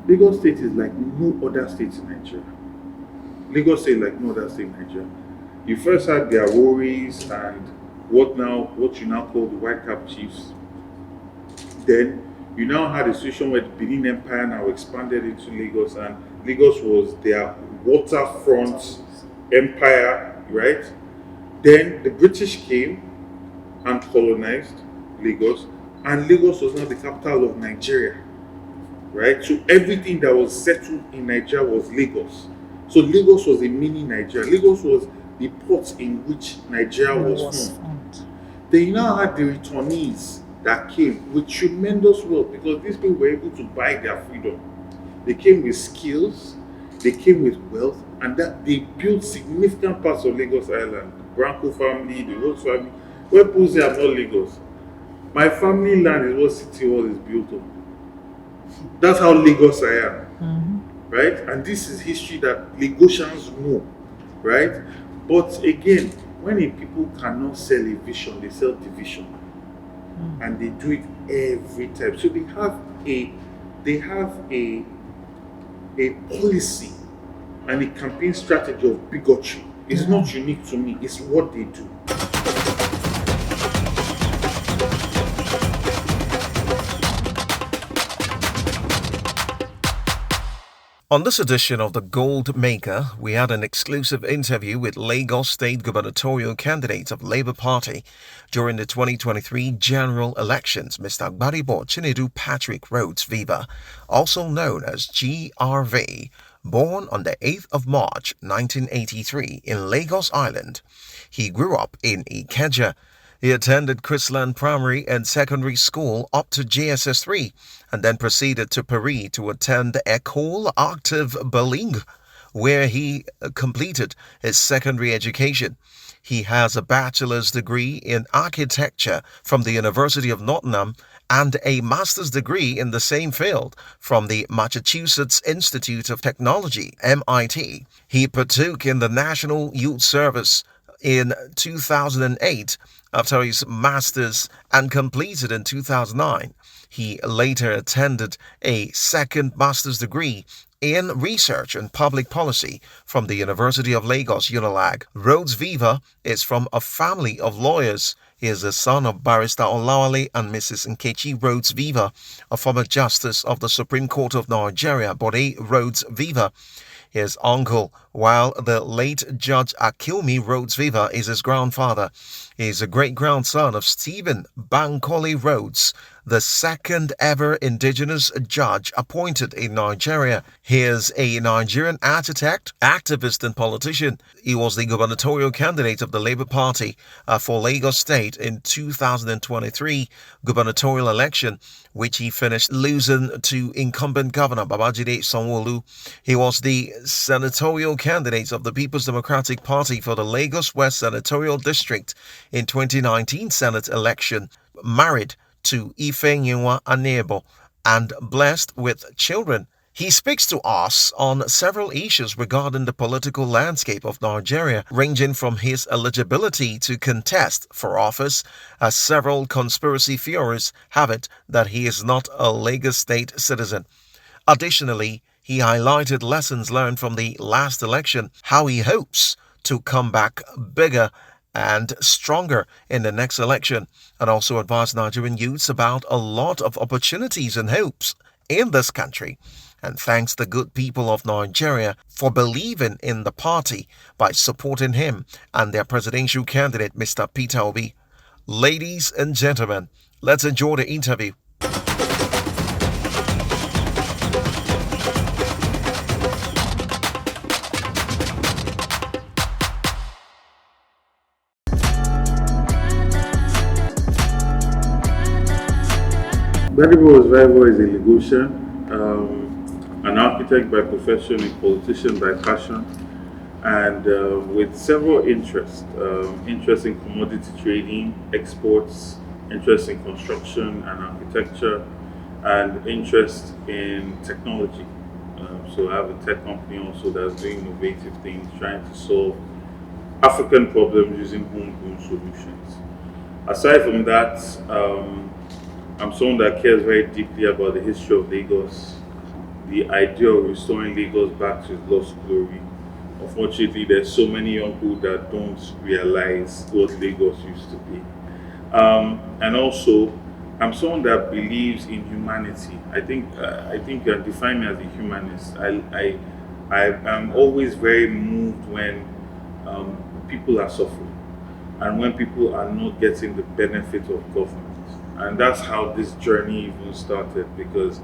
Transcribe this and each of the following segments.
Lagos State is like no other state in Nigeria. Lagos State like no other state in Nigeria. You first had their worries and what you now call the White Cap chiefs. Then you now had a situation where the Benin Empire now expanded into Lagos, and Lagos was their waterfront empire, right? Then the British came and colonized Lagos, and Lagos was now the capital of Nigeria, right? So everything that was settled in Nigeria was Lagos. So Lagos was a mini Nigeria. Lagos was the port in which Nigeria was formed. Then you now had the returnees that came with tremendous wealth because these people were able to buy their freedom. They came with skills, they came with wealth, and that they built significant parts of Lagos Island. The Branco family, the Rhodes family, where people say I'm not Lagos. My family land is what City Hall is built on. That's how Lagos I am, right? And this is history that Lagosians know, right? But again, when a people cannot sell a vision, they sell division, and they do it every time. So they have a policy and a campaign strategy of bigotry. It's not unique to me. It's what they do. On this edition of the Gold Maker, we had an exclusive interview with Lagos State gubernatorial candidate of Labour Party during the 2023 general elections, Mr. Gbadebo Patrick Rhodes-Vivour, also known as GRV, born on the 8th of March 1983 in Lagos Island. He grew up in Ikeja. He attended Chrisland Primary and Secondary School up to JSS 3 and then proceeded to Paris to attend École Active Bilingue, where he completed his secondary education. He has a bachelor's degree in architecture from the University of Nottingham and a master's degree in the same field from the Massachusetts Institute of Technology, MIT. He partook in the National Youth Service in 2008 after his master's and completed in 2009. He later attended a second master's degree in research and public policy from the University of Lagos, UNILAG. Rhodes-Vivour is from a family of lawyers. He is the son of Barrister Olawale and Mrs. Nkechi Rhodes-Vivour, a former justice of the Supreme Court of Nigeria, Bode Rhodes-Vivour. His uncle, while the late Judge Akilmi Rhodes-Vivour is his grandfather. He is a great-grandson of Stephen Bankole Rhodes, the second ever indigenous judge appointed in Nigeria. He is a Nigerian architect, activist and politician. He was the gubernatorial candidate of the Labour Party for Lagos State in 2023 gubernatorial election, which he finished losing to incumbent Governor Babajide Sanwo-Olu. He was the senatorial candidate of the People's Democratic Party for the Lagos West Senatorial District in 2019 Senate election, married to Ifeyinwa Anebo and blessed with children. He speaks to us on several issues regarding the political landscape of Nigeria, ranging from his eligibility to contest for office, as several conspiracy theorists have it that he is not a Lagos State citizen. Additionally, he highlighted lessons learned from the last election, how he hopes to come back bigger and stronger in the next election, and also advised Nigerian youths about a lot of opportunities and hopes in this country, and thanks the good people of Nigeria for believing in the party by supporting him and their presidential candidate, Mr. Peter Obi. Ladies and gentlemen, let's enjoy the interview. Gbadebo Rhodes-Vivour is a Lagosian, an architect by profession, a politician by passion, and with several interests. Interest in commodity trading, exports, interest in construction and architecture, and interest in technology. So I have a tech company also that's doing innovative things, trying to solve African problems using homegrown solutions. Aside from that, I'm someone that cares very deeply about the history of Lagos, the idea of restoring Lagos back to its lost glory. Unfortunately, there's so many young people that don't realize what Lagos used to be. And also, I'm someone that believes in humanity. I think you can define me as a humanist. I am always very moved when people are suffering and when people are not getting the benefit of government. And that's how this journey even started, because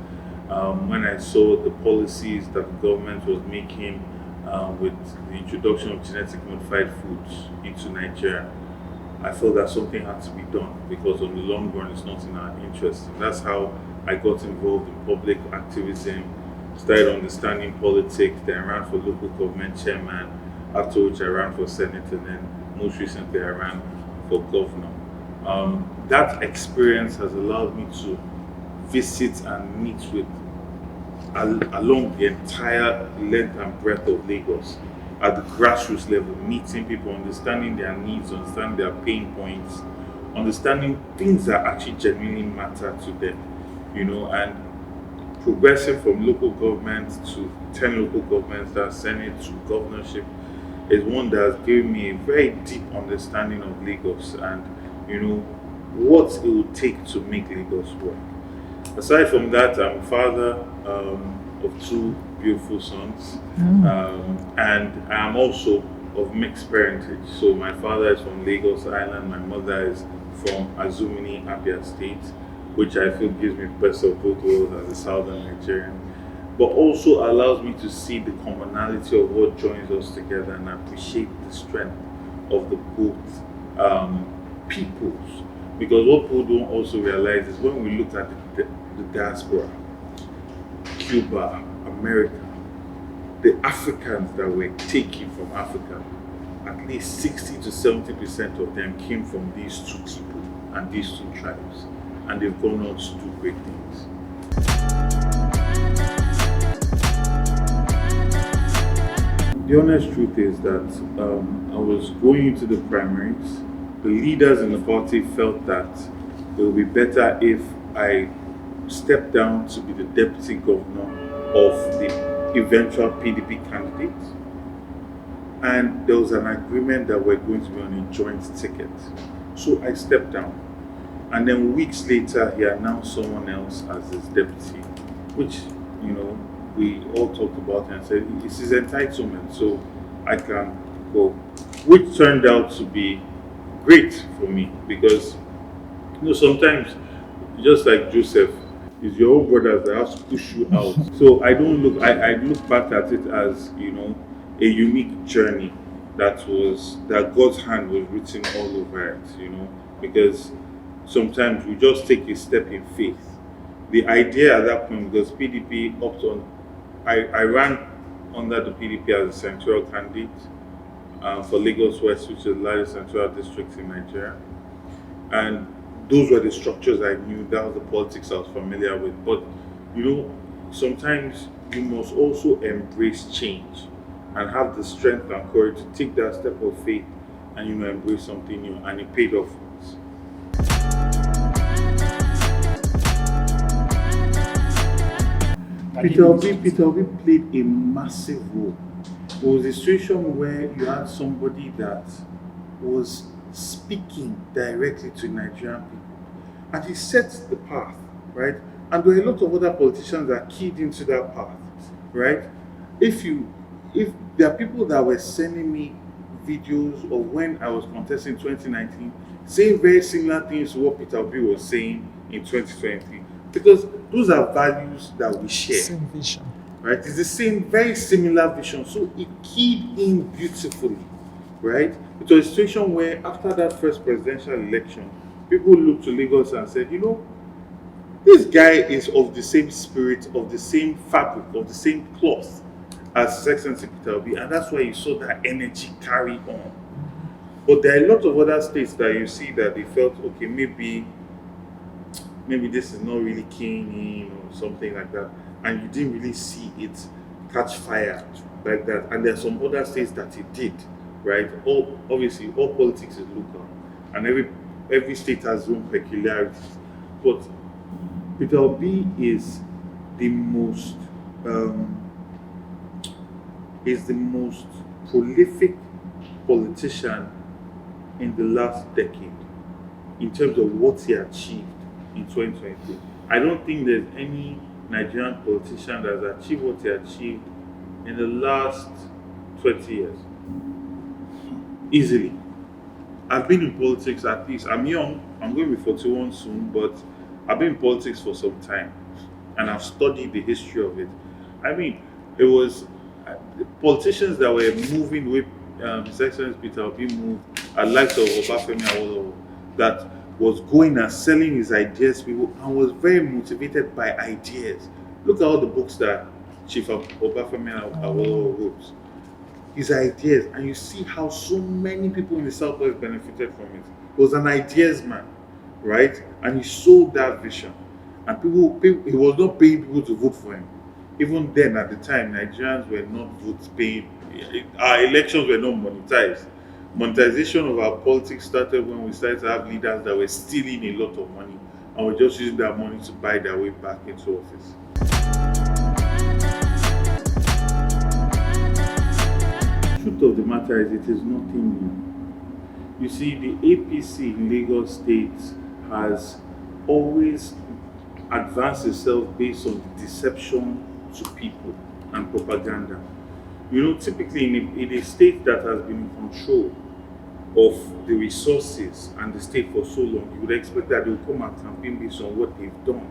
when I saw the policies that the government was making with the introduction of genetic modified foods into Nigeria, I felt that something had to be done, because on the long run it's not in our interest. And that's how I got involved in public activism, started understanding politics, then I ran for local government chairman, after which I ran for senate, and then most recently I ran for governor. That experience has allowed me to visit and meet with along the entire length and breadth of Lagos at the grassroots level, meeting people, understanding their needs, understanding their pain points, understanding things that actually genuinely matter to them, and progressing from local government to 10 local governments, that's Senate to governorship, is one that has given me a very deep understanding of Lagos and, what it would take to make Lagos work. Aside from that, I'm a father of two beautiful sons, and I'm also of mixed parentage. So my father is from Lagos Island, my mother is from Azumini, Abia State, which I feel gives me best of both worlds as a southern Nigerian, but also allows me to see the commonality of what joins us together and appreciate the strength of the both peoples. Because what people don't also realize is when we look at the diaspora, Cuba, America, the Africans that were taken from Africa, at least 60 to 70% of them came from these two people and these two tribes, and they've gone on to do great things. The honest truth is that I was going into the primaries. The leaders in the party felt that it would be better if I stepped down to be the deputy governor of the eventual PDP candidate. And there was an agreement that we're going to be on a joint ticket. So I stepped down. And then weeks later, he announced someone else as his deputy, which, we all talked about and said, it's his entitlement, so I can go. Which turned out to be great for me, because sometimes, just like Joseph, it's your own brothers that have to push you out. So I look back at it as a unique journey that God's hand was written all over it. Because sometimes we just take a step in faith. The idea at that point, because PDP I ran under the PDP as a senatorial candidate for Lagos West, which is the largest senatorial district in Nigeria. And those were the structures I knew, that was the politics I was familiar with. But, sometimes you must also embrace change and have the strength and courage to take that step of faith and, embrace something new. And it paid off for us. Peter Obi played a massive role. It was a situation where you had somebody that was speaking directly to Nigerian people, and he set the path, right? And there were a lot of other politicians that keyed into that path, right? If there are people that were sending me videos of when I was contesting in 2019, saying very similar things to what Peter Obi was saying in 2020, because those are values that we share. Same vision. Right? It's the same, very similar vision. So it keyed in beautifully, right? It was a situation where after that first presidential election, people looked to Lagos and said, this guy is of the same spirit, of the same fabric, of the same cloth as His Excellency Peter Obi, and that's why you saw that energy carry on. But there are a lot of other states that you see that they felt, okay, maybe this is not really keen in or something like that, and you didn't really see it catch fire like that. And there are some other states that it did, right? Obviously, all politics is local, and every state has its own peculiarities. But Peter Obi is the most um, is the most prolific politician in the last decade in terms of what he achieved in 2023. I don't think there's any Nigerian politician that has achieved what he achieved in the last 20 years. Easily. I've been in politics at least, I'm young, I'm going to be 41 soon, but I've been in politics for some time and I've studied the history of it. I mean, it was the politicians that were moving with His Excellency Peter Obi moved at likes of OBAFEMI AWOLOW that was going and selling his ideas to people and was very motivated by ideas. Look at all the books that Chief OBAFEMI AWOLOW wrote. His ideas, and you see how so many people in the Southwest benefited from it. He was an ideas man, right? And he sold that vision. And people, he was not paying people to vote for him. Even then, at the time, Nigerians were not vote paying. Our elections were not monetized. Monetization of our politics started when we started to have leaders that were stealing a lot of money and were just using that money to buy their way back into office. The truth of the matter is, it is nothing new. You see, the APC in Lagos State has always advanced itself based on the deception to people and propaganda. You know, typically in a state that has been in control of the resources and the state for so long, you would expect that they will come and campaign based on what they've done.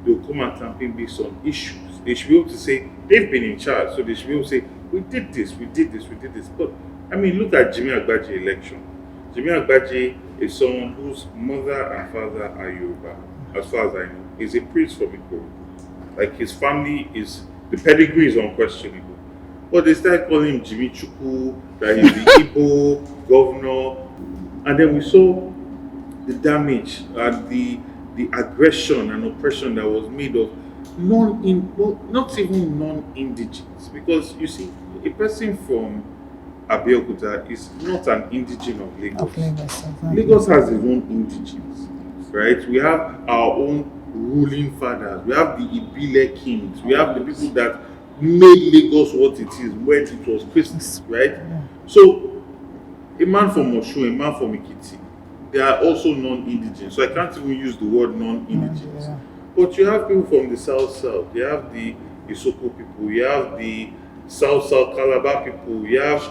They will come and campaign based on issues. They should be able to say they've been in charge, so they should be able to say, we did this, we did this, we did this. But I mean, look at Jimmy Agbaje election. Jimmy Agbaje is someone whose mother and father are Yoruba, as far as I know. He's a priest from Ikoro. Like, his family is, the pedigree is unquestionable. But they started calling him Jimmy Chukwu, that he's the Igbo governor. And then we saw the damage and the aggression and oppression that was made of not even non-indigenous. Because you see, a person from Abeokuta is not an indigene of Lagos. Lagos has its own indigenes, right? We have our own ruling fathers. We have the Ibile kings. We have the people that made Lagos what it is when it was Christmas, right? Yeah. So, a man from Osun, a man from Ikiti, they are also non-indigenous. So I can't even use the word non-indigenous. Yeah. But you have people from the South, you have the Isoko people, you have the South Calabar people, you have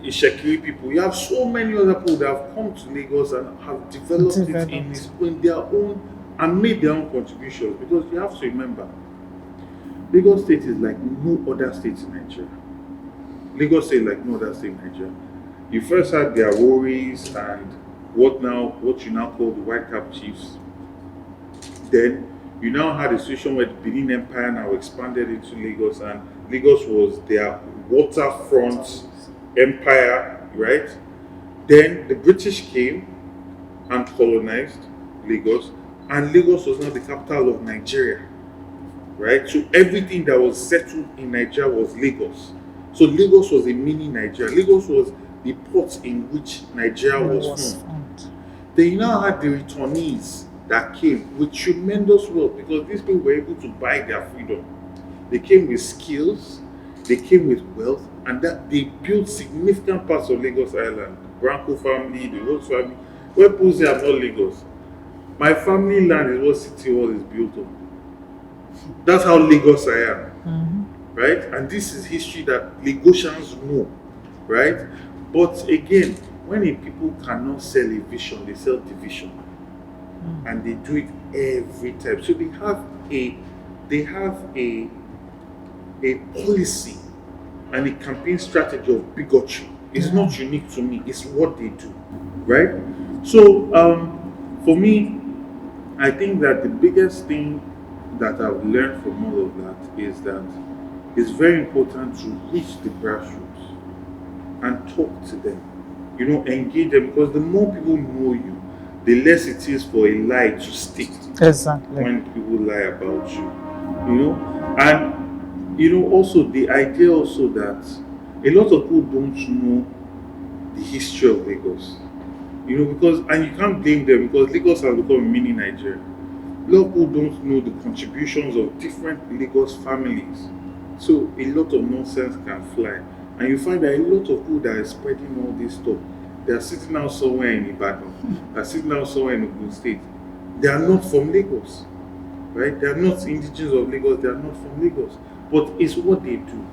Ishekiri people, you have so many other people that have come to Lagos and have developed it in their own and made their own contributions. Because you have to remember, Lagos State is like no other state in Nigeria. Lagos State is like no other state in Nigeria. You first had their worries and what you now call the White Cap chiefs. Then you now had a situation where the Benin Empire now expanded into Lagos, and Lagos was their waterfront empire, right? Then the British came and colonized Lagos, and Lagos was now the capital of Nigeria, right? So everything that was settled in Nigeria was Lagos. So Lagos was a mini Nigeria. Lagos was the port in which Nigeria was formed. Then you now had the returnees that came with tremendous wealth, because these people were able to buy their freedom. They came with skills, they came with wealth, and that they built significant parts of Lagos Island. Branco family, the Rhodes family, where people say I'm not Lagos. My family land is what City Hall is built on. That's how Lagos I am, right? And this is history that Lagosians know, right? But again, when a people cannot sell a vision, they sell division. And they do it every time. So they have a policy and a campaign strategy of bigotry. It's not unique to me, it's what they do, right? So for me, I think that the biggest thing that I've learned from all of that is that it's very important to reach the grassroots and talk to them, engage them, because the more people know you, the less it is for a lie to stick. Exactly. When people lie about you, and also the idea also that a lot of people don't know the history of Lagos, because, and you can't blame them, because Lagos has become a mini Nigeria. A lot of people don't know the contributions of different Lagos families So a lot of nonsense can fly. And you find that a lot of people that are spreading all this stuff, they are sitting out somewhere in Ibadan, they are sitting out somewhere in Ogun State. They are not from Lagos, right? They are not indigenous of Lagos, they are not from Lagos. But it's what they do.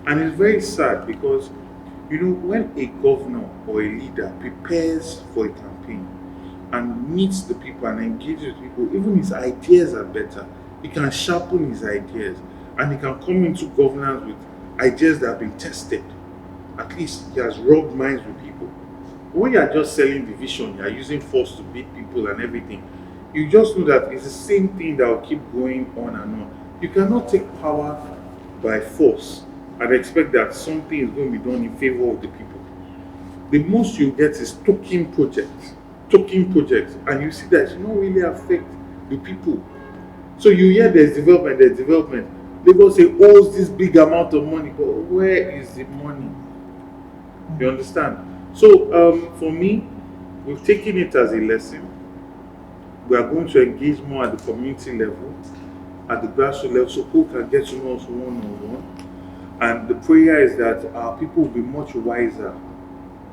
And it's very sad because, when a governor or a leader prepares for a campaign and meets the people and engages people, even his ideas are better. He can sharpen his ideas and he can come into governance with ideas that have been tested. At least he has rubbed minds with people. When you are just selling the vision, you are using force to beat people and everything, you just know that it's the same thing that will keep going on and on. You cannot take power by force and expect that something is going to be done in favor of the people. The most you get is token projects, and you see that it not really affect the people. So you hear there's development. Lagos say owes this big amount of money, but where is the money? You understand? So for me, we've taken it as a lesson. We are going to engage more at the community level, at the grassroots level, so people can get to know us one-on-one. And the prayer is that our people will be much wiser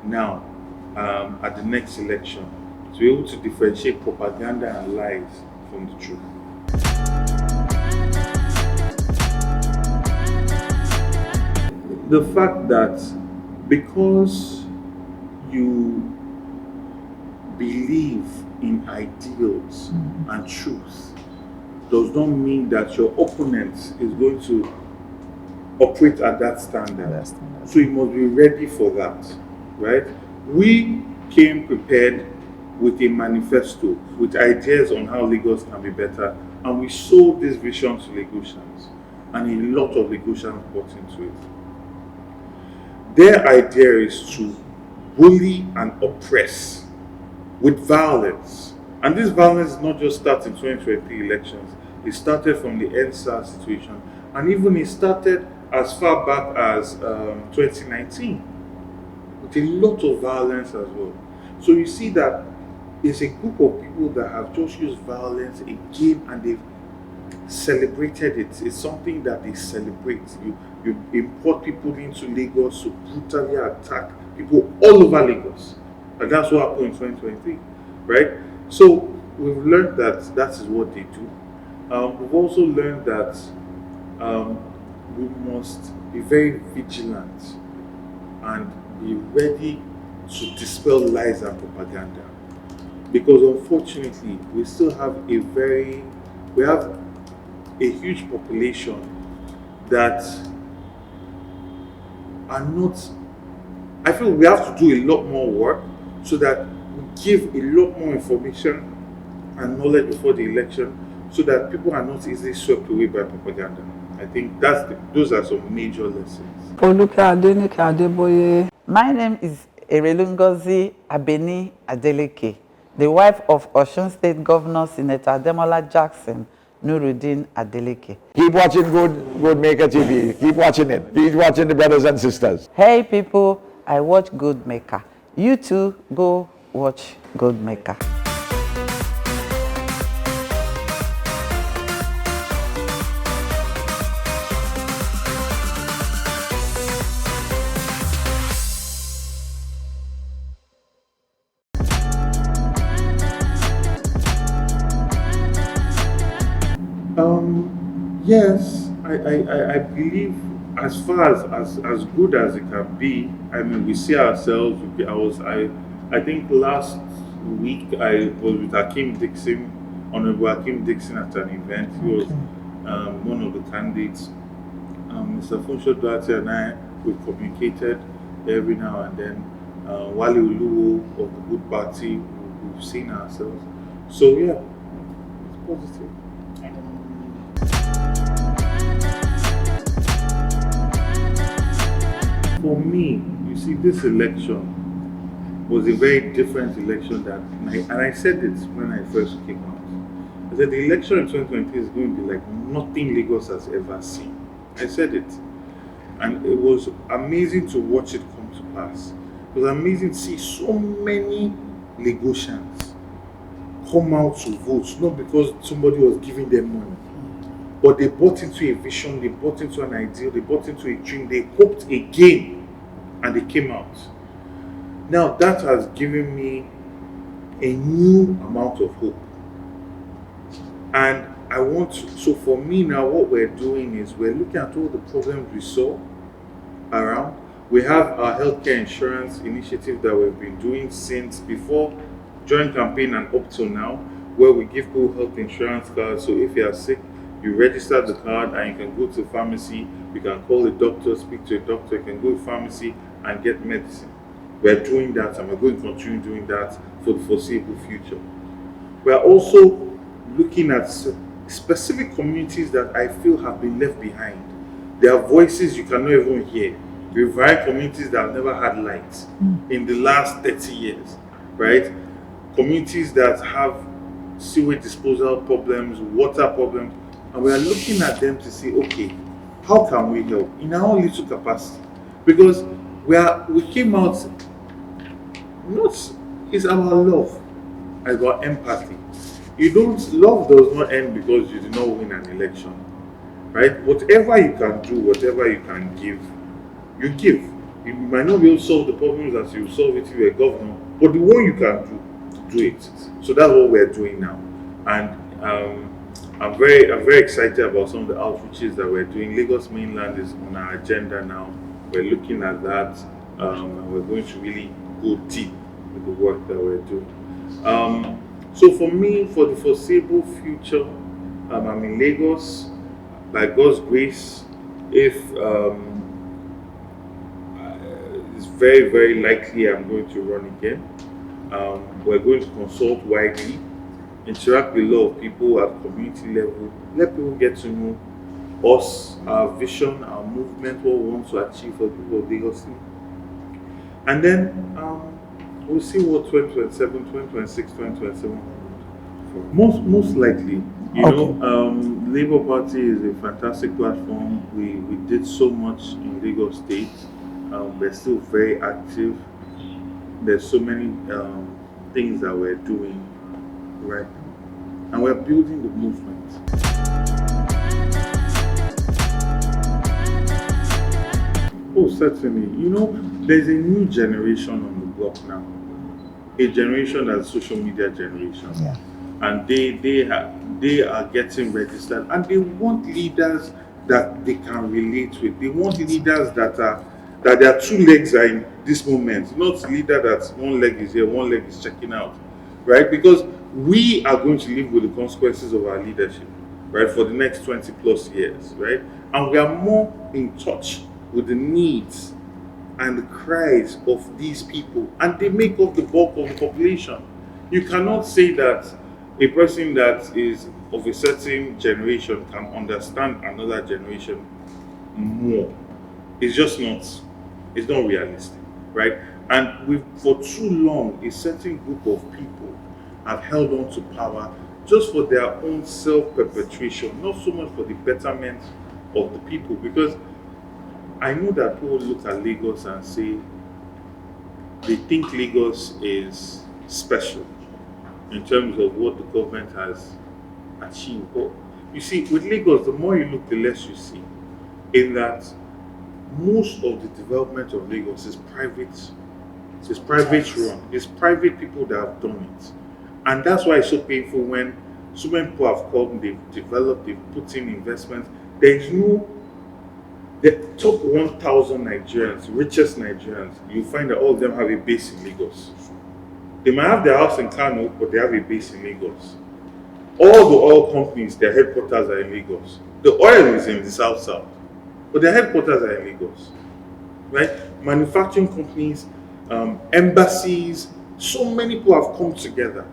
now at the next election, to be able to differentiate propaganda and lies from the truth. The fact that because you believe in ideals and truth does not mean that your opponent is going to operate at that standard. So you must be ready for that, right? We came prepared with a manifesto, with ideas on how Lagos can be better, and we sold this vision to Lagosians, and a lot of Lagosians bought into it. Their idea is to bully and oppress with violence. And this violence did not just start in 2023 elections. It started from the NSAS situation. And even it started as far back as 2019 with a lot of violence as well. So you see that it's a group of people that have just used violence again and they've celebrated it. It's something that they celebrate. You import people into Lagos to brutally attack people all over Lagos. And that's what happened in 2023, right? So we've learned that that is what they do. We've also learned that we must be very vigilant and be ready to dispel lies and propaganda. Because unfortunately, we still have a huge population that are not. I feel we have to do a lot more work so that we give a lot more information and knowledge before the election so that people are not easily swept away by propaganda. I think those are some major lessons. My name is Erelungozi Abeni Adeleke, the wife of Osun State Governor Senator Ademola Jackson Nuruddin Adeleke. Keep watching GOLDMAKER TV. Keep watching it. Keep watching the brothers and sisters. Hey people, I watch GOLDMAKER. You too, go watch GOLDMAKER. Yes, I believe as far as good as it can be. I mean, we see ourselves. I think last week I was with Hakeem Dixon, Honorable Hakeem Dixon, at an event. He was one of the candidates. Mr. Funsho Duarte and I, we communicated every now and then. Wale Oluwo of the Good Party, we've seen ourselves. So yeah, it's positive. For me, you see, this election was a very different election and I said it when I first came out. I said the election in 2020 is going to be like nothing Lagos has ever seen. I said it. And it was amazing to watch it come to pass. It was amazing to see so many Lagosians come out to vote, not because somebody was giving them money, but they bought into a vision, they bought into an ideal, they bought into a dream, they hoped again, and they came out. Now that has given me a new amount of hope. And I want to, so for me now, what we're doing is we're looking at all the problems we saw around. We have our healthcare insurance initiative that we've been doing since before joint campaign and up till now, where we give people health insurance cards. So if you are sick, you register the card and you can go to the pharmacy, you can call a doctor, speak to a doctor, you can go to the pharmacy and get medicine. We're doing that, and we're going to continue doing that for the foreseeable future. We're also looking at specific communities that I feel have been left behind. There are voices you cannot even hear. Revive communities that have never had light in the last 30 years, right? Communities that have sewage disposal problems, water problems, and we are looking at them to say, okay, how can we help in our little capacity? Because we came out, not is our love, as our empathy. Love does not end because you did not win an election, right? Whatever you can do, whatever you can give, you give. You might not be able to solve the problems as you solve it if you're a governor, but the one you can do it. So that's what we're doing now. And I'm very excited about some of the outreaches that we're doing. Lagos Mainland is on our agenda now. We're looking at that, and we're going to really go deep with the work that we're doing. So for me, for the foreseeable future, I'm in Lagos. By God's grace, if it's very, very likely I'm going to run again. We're going to consult widely, interact with a lot of people at community level, let people get to know us, our vision, our movement, what we want to achieve for the people of Lagos. And then we'll see what 2027, 2026, 2027 most likely. Labour Party is a fantastic platform. We did so much in Lagos State. We're still very active. There's so many things that we're doing right now, and we're building the movement. Oh, certainly. There's a new generation on the block now. A generation that's social media generation. Yeah. And they are getting registered, and they want leaders that they can relate with. They want leaders that their two legs are in this moment, not a leader that one leg is here, one leg is checking out, right? Because we are going to live with the consequences of our leadership, right, for the next 20 plus years, right? And we are more in touch with the needs and the cries of these people, and they make up the bulk of the population. You cannot say that a person that is of a certain generation can understand another generation more. It's just not. It's not realistic, right? And for too long, a certain group of people have held on to power just for their own self-perpetuation, not so much for the betterment of the people. Because I know that people look at Lagos and say they think Lagos is special in terms of what the government has achieved. But you see, with Lagos, the more you look, the less you see. In that most of the development of Lagos is private. It's private run. It's private people that have done it. And that's why it's so painful when so many people have come, they've developed, they've put in investments. The top 1,000 Nigerians, richest Nigerians, you find that all of them have a base in Lagos. They might have their house in Kano, but they have a base in Lagos. All the oil companies, their headquarters are in Lagos. The oil is in the south, but their headquarters are in Lagos, right? Manufacturing companies, embassies, so many people have come together.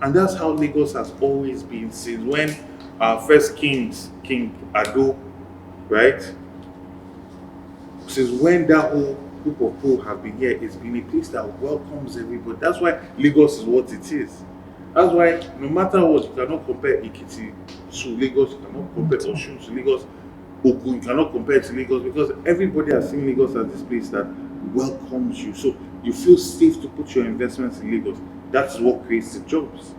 And that's how Lagos has always been since when our first kings, King Ado, right? Since when that whole group of people have been here, it's been a place that welcomes everybody. That's why Lagos is what it is. That's why no matter what, you cannot compare Ikiti to Lagos, you cannot compare Osun to Lagos, Ogun, you cannot compare it to Lagos, because everybody has seen Lagos as this place that welcomes you. So you feel safe to put your investments in Lagos. That's what creates the jobs.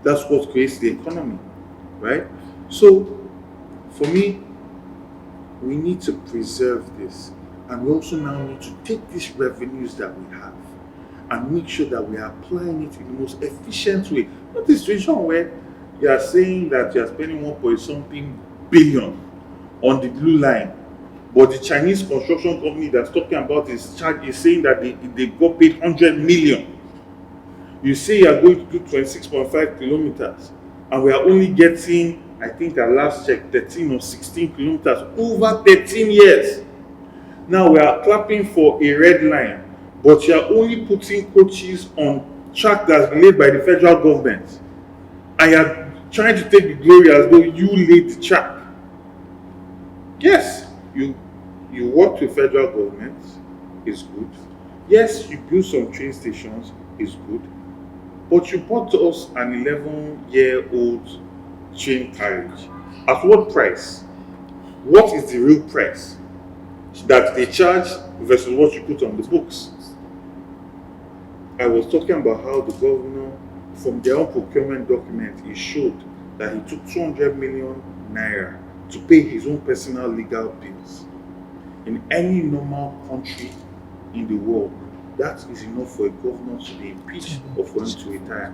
That's what creates the economy, right? So for me, we need to preserve this, and we also now need to take these revenues that we have and make sure that we are applying it in the most efficient way. Not a situation where you are saying that you are spending 1 point something billion on the blue line, but the Chinese construction company that's talking about is saying that they got paid 100 million. You say you are going to do 26.5 kilometers, and we are only getting, I think at last check, 13 or 16 kilometers over 13 years. Now we are clapping for a red line, but you are only putting coaches on track that's been laid by the federal government, and you are trying to take the glory as though you laid the track. Yes, you work with federal government, is good. Yes, you build some train stations, is good. But you bought us an 11-year-old train carriage. At what price? What is the real price that they charge versus what you put on the books? I was talking about how the governor, from their own procurement document, he showed that he took 200 million naira to pay his own personal legal bills. In any normal country in the world, that is enough for a governor to be impeached or for him to retire.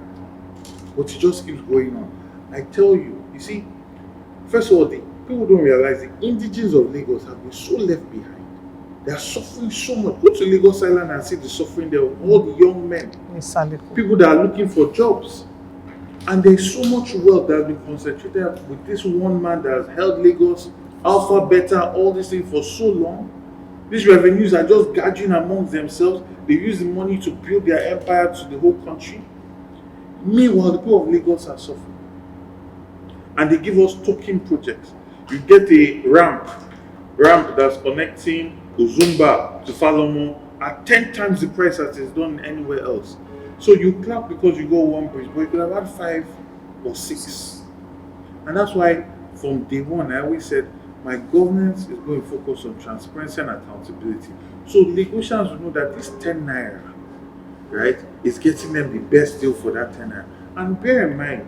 But it just keeps going on. I tell you, you see, first of all, the people don't realize the indigenes of Lagos have been so left behind. They are suffering so much. Go to Lagos Island and see the suffering there of all the young men, people that are looking for jobs. And there is so much wealth that has been concentrated with this one man that has held Lagos, Alpha, Beta, all these things for so long. These revenues are just gathering amongst themselves. They use the money to build their empire to the whole country. Meanwhile, the people of Lagos are suffering. And they give us token projects. You get a ramp that's connecting Uzumba to Falomo at 10 times the price that is done anywhere else. So you clap because you got one bridge, but you could have had 5 or 6. And that's why from day one, I always said, my governance is going to focus on transparency and accountability. So Lagosians will know that this 10 naira, right, is getting them the best deal for that 10 naira. And bear in mind,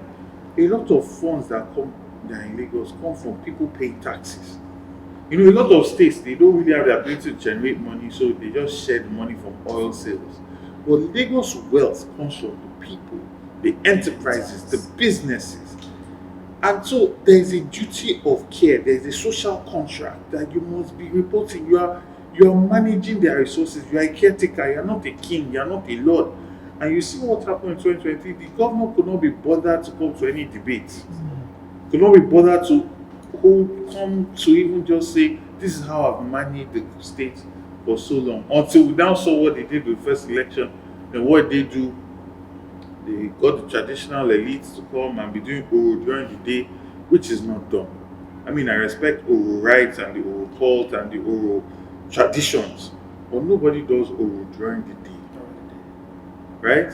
a lot of funds that come there in Lagos come from people paying taxes. You know, a lot of states, they don't really have the ability to generate money, so they just share the money from oil sales. But Lagos wealth comes from the people, the enterprises, the businesses. And so there is a duty of care, there is a social contract that you must be reporting. You are managing their resources, you are a caretaker, you are not a king, you are not a lord. And you see what happened in 2020, the governor could not be bothered to come to any debate. Could not be bothered to come to even just say, this is how I've managed the state for so long. Until we now saw what they did with the first election, and what they do, they got the traditional elites to come and be doing Oro during the day, which is not done. I mean, I respect Oro rights and the Oro cult and the Oro traditions, but nobody does Oro during the day. Right?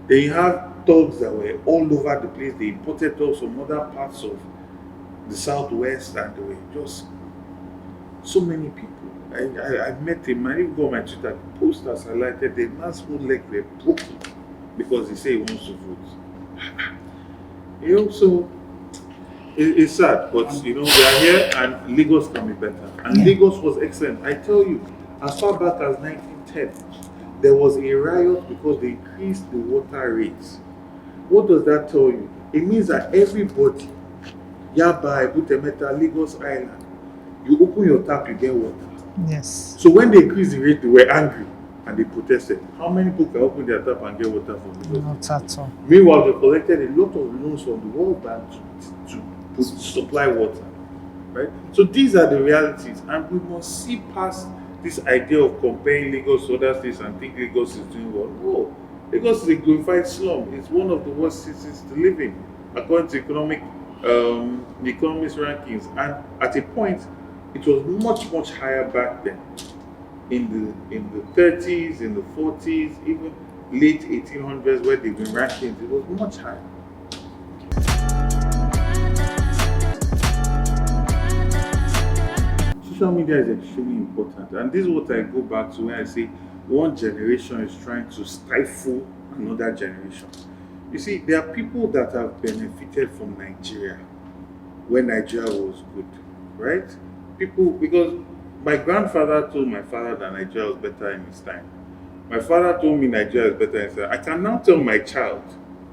They have thugs that were all over the place. They imported thugs from other parts of the southwest, and there were just so many people. I met a man, even go on my Twitter, posters highlighted the man's whole leg were broken because he said he wants to vote. You know, so it's sad, but you know, we are here and Lagos can be better. And Lagos was excellent. I tell you, as far back as 1910, there was a riot because they increased the water rates. What does that tell you? It means that everybody, Yaba, Butemeta, Lagos Island, you open your tap, you get water. Yes. So when they increased the rate, they were angry and they protested. How many people can open their tap and get water from Lagos? Not at all. Meanwhile, they collected a lot of loans from the World Bank to supply water. Right? So these are the realities, and we must see past this idea of comparing Lagos to other states and think Lagos is doing well. No, Lagos is a glorified slum. It's one of the worst cities to live in, according to the economist rankings. And at a point, it was much higher back then. In the 30s, in the 40s, even late 1800s, where they've been rankings, it was much higher. Social media is extremely important, and this is what I go back to when I say one generation is trying to stifle another generation. You see, there are people that have benefited from Nigeria when Nigeria was good. right? People, because my grandfather told my father that Nigeria was better in his time. My father told me Nigeria is better in his time. I can now tell my child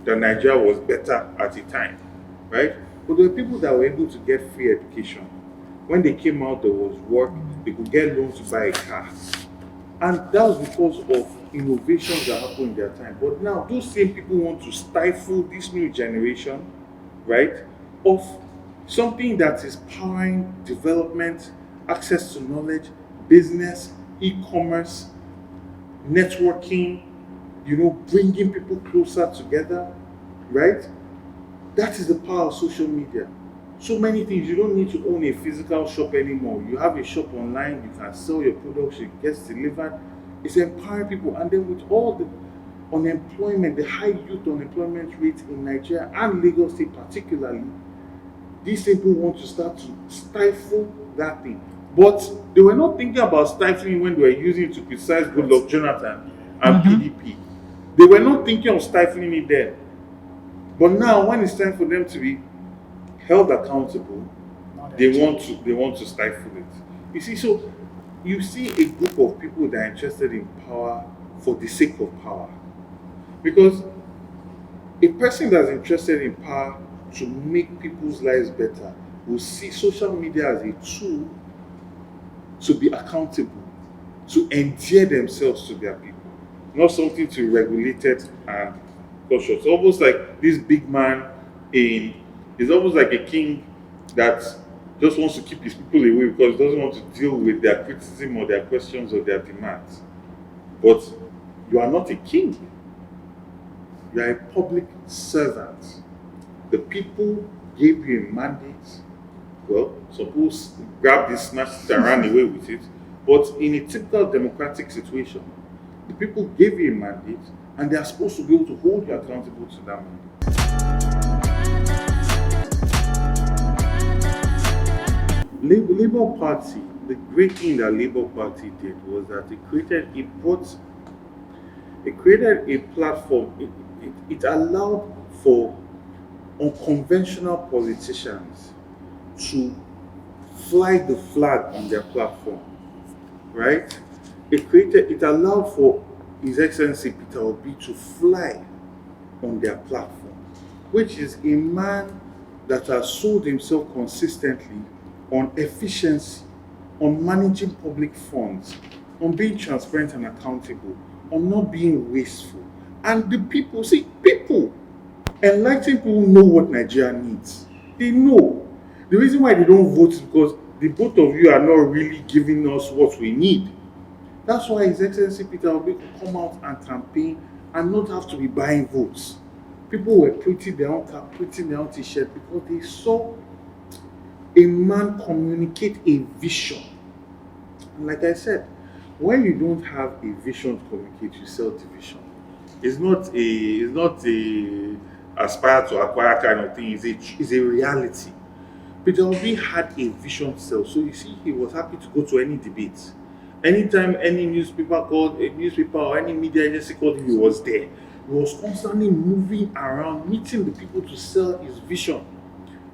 that Nigeria was better at the time, right? But there were people that were able to get free education. When they came out, there was work, they could get loans to buy a car. And that was because of innovations that happened in their time. But now, those same people want to stifle this new generation, right, of something that is powering development, access to knowledge, business, e-commerce, networking, bringing people closer together, right? That is the power of social media. So many things. You don't need to own a physical shop anymore. You have a shop online, you can sell your products, it gets delivered. It's empowering people. And then with all the unemployment, the high youth unemployment rate in Nigeria and Lagos State particularly, these people want to start to stifle that thing. But they were not thinking about stifling when they were using it to criticize Goodluck Jonathan and PDP. They were not thinking of stifling it then. But now, when it's time for them to be held accountable, they want to stifle it. You see, so you see a group of people that are interested in power for the sake of power. Because a person that's interested in power to make people's lives better will see social media as a tool to be accountable, to endear themselves to their people, not something to regulate it and cautious. It's almost like this big man is almost like a king that just wants to keep his people away because he doesn't want to deal with their criticism or their questions or their demands. But you are not a king. You are a public servant. The people gave you a mandate. Well, suppose grab this, snatch it, and ran away with it. But in a typical democratic situation, the people gave you a mandate, and they are supposed to be able to hold you accountable to that mandate. Labour Party, the great thing that Labour Party did was that it created a platform. It allowed for unconventional politicians to fly the flag on their platform, right? It allowed for His Excellency Peter Obi to fly on their platform, which is a man that has sold himself consistently on efficiency, on managing public funds, on being transparent and accountable, on not being wasteful. And the people, enlightened people know what Nigeria needs. They know. The reason why they don't vote is because the both of you are not really giving us what we need. That's why His Excellency Peter Obi could come out and campaign and not have to be buying votes. People were printing their own cap, printing their own t-shirt because they saw a man communicate a vision. And like I said, when you don't have a vision to communicate, you sell division. It's not a aspire to acquire kind of thing. It's a reality. Peter Obi had a vision to sell, so you see, he was happy to go to any debate. Anytime any newspaper or any media agency called him, he was there. He was constantly moving around, meeting the people to sell his vision.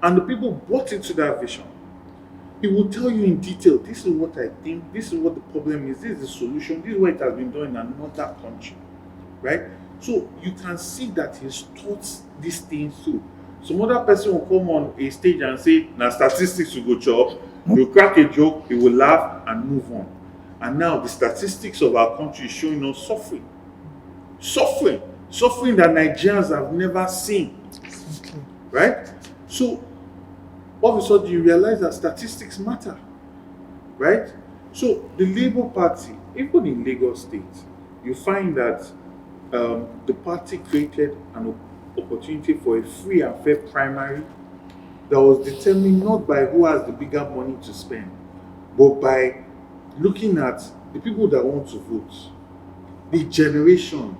And the people bought into that vision. He will tell you in detail, this is what I think, this is what the problem is, this is the solution, this is what it has been done in another country, right? So you can see that he's thought these things through. Some other person will come on a stage and say, now statistics will go chop, he'll crack a joke, he will laugh and move on. And now the statistics of our country is showing us suffering that Nigerians have never seen, right? So all of a sudden you realize that statistics matter, right? So the Labour Party, even in Lagos State, you find that the party created an opportunity for a free and fair primary that was determined not by who has the bigger money to spend, but by looking at the people that want to vote, the generation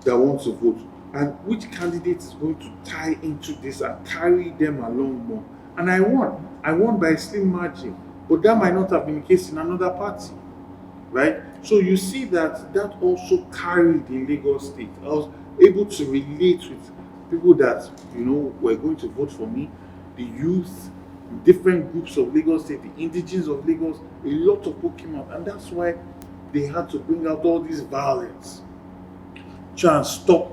that wants to vote, and which candidate is going to tie into this and carry them along more. And I won by a slim margin, but that might not have been the case in another party, right? So you see that also carried in Lagos State. I was able to relate with people that were going to vote for me, the youth, different groups of Lagos State, the indigenes of Lagos, a lot of people came out, and that's why they had to bring out all this violence, try and stop